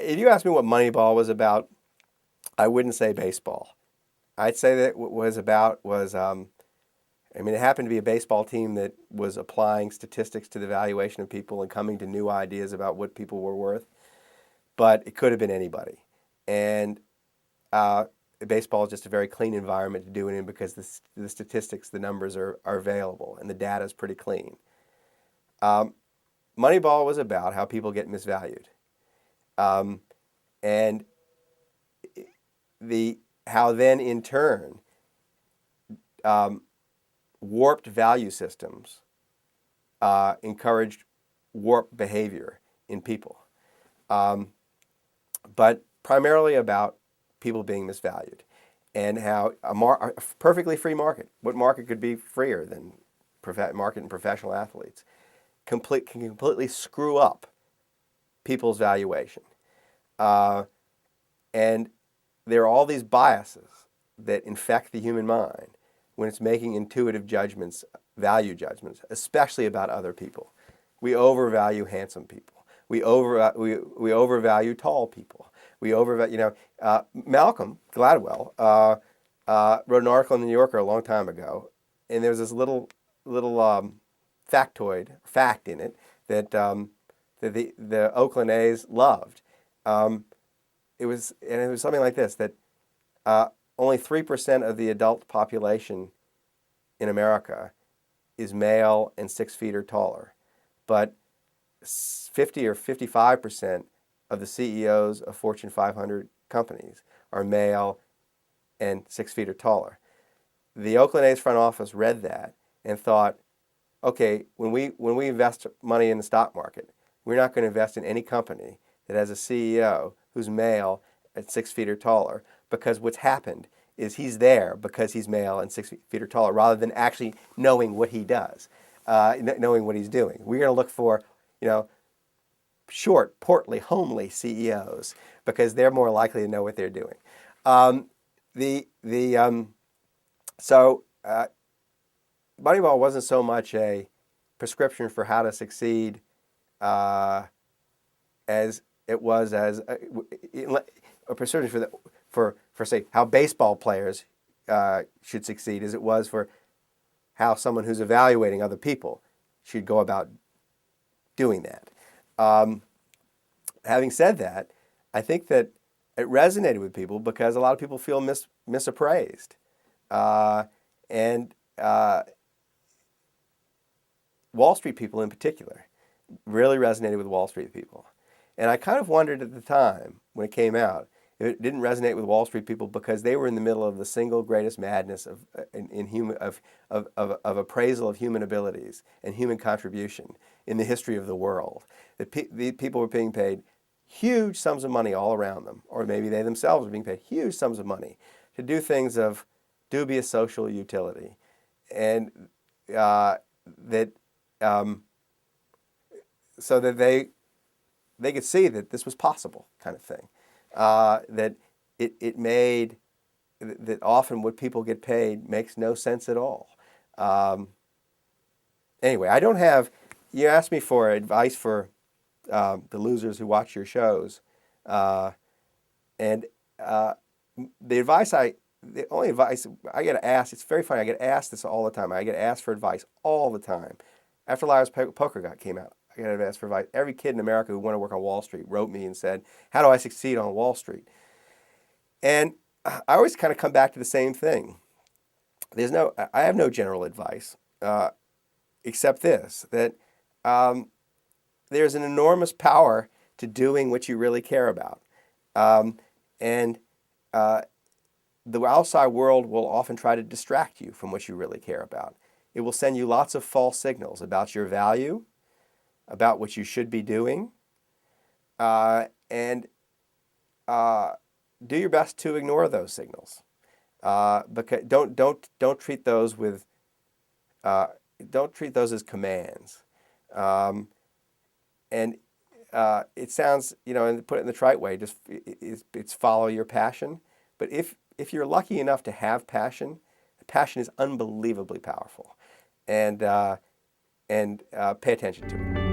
if you ask me what Moneyball was about, I wouldn't say baseball. I'd say that what was about was, I mean, it happened to be a baseball team that was applying statistics to the valuation of people and coming to new ideas about what people were worth. But it could have been anybody. And baseball is just a very clean environment to do it in because the statistics, the numbers are available, and the data is pretty clean. Moneyball was about how people get misvalued. And how then in turn warped value systems encouraged warped behavior in people, but primarily about people being misvalued, and how a perfectly free market, what market could be freer than market and professional athletes, can completely screw up people's valuation. And there are all these biases that infect the human mind when it's making intuitive judgments, value judgments, especially about other people. We overvalue handsome people. We overvalue tall people. We overvalue, Malcolm Gladwell wrote an article in the New Yorker a long time ago, and there was this little fact in it that the Oakland A's loved. It was something like this, that only 3% of the adult population in America is male and 6 feet or taller, but 50 or 55% of the CEOs of Fortune 500 companies are male and 6 feet or taller. The Oakland A's front office read that and thought, okay, when we invest money in the stock market, we're not going to invest in any company that has a CEO who's male at 6 feet or taller, because what's happened is he's there because he's male and 6 feet or taller, rather than actually knowing what he does, knowing what he's doing. We're going to look for, short, portly, homely CEOs because they're more likely to know what they're doing. So Moneyball wasn't so much a prescription for how to succeed as it was as a prescription for say how baseball players should succeed, as it was for how someone who's evaluating other people should go about doing that. Having said that, I think that it resonated with people because a lot of people feel misappraised, and Wall Street people in particular really resonated with Wall Street people. And I kind of wondered at the time when it came out if it didn't resonate with Wall Street people because they were in the middle of the single greatest madness of appraisal of human abilities and human contribution in the history of the world. That the people were being paid huge sums of money all around them, or maybe they themselves were being paid huge sums of money to do things of dubious social utility, and so that they could see that this was possible, kind of thing. That it made that often what people get paid makes no sense at all. Anyway, I don't have. You asked me for advice for the losers who watch your shows, and the only advice I get asked. It's very funny. I get asked this all the time. I get asked for advice all the time. After Liar's Poker came out, I got asked for advice. Every kid in America who wanted to work on Wall Street wrote me and said, "How do I succeed on Wall Street?" And I always kind of come back to the same thing. I have no general advice except this: that there's an enormous power to doing what you really care about, and the outside world will often try to distract you from what you really care about. It will send you lots of false signals about your value, about what you should be doing, and do your best to ignore those signals. Because don't treat those with don't treat those as commands. And it sounds, and put it in the trite way, just it's follow your passion. But if you're lucky enough to have passion, passion is unbelievably powerful, and pay attention to it.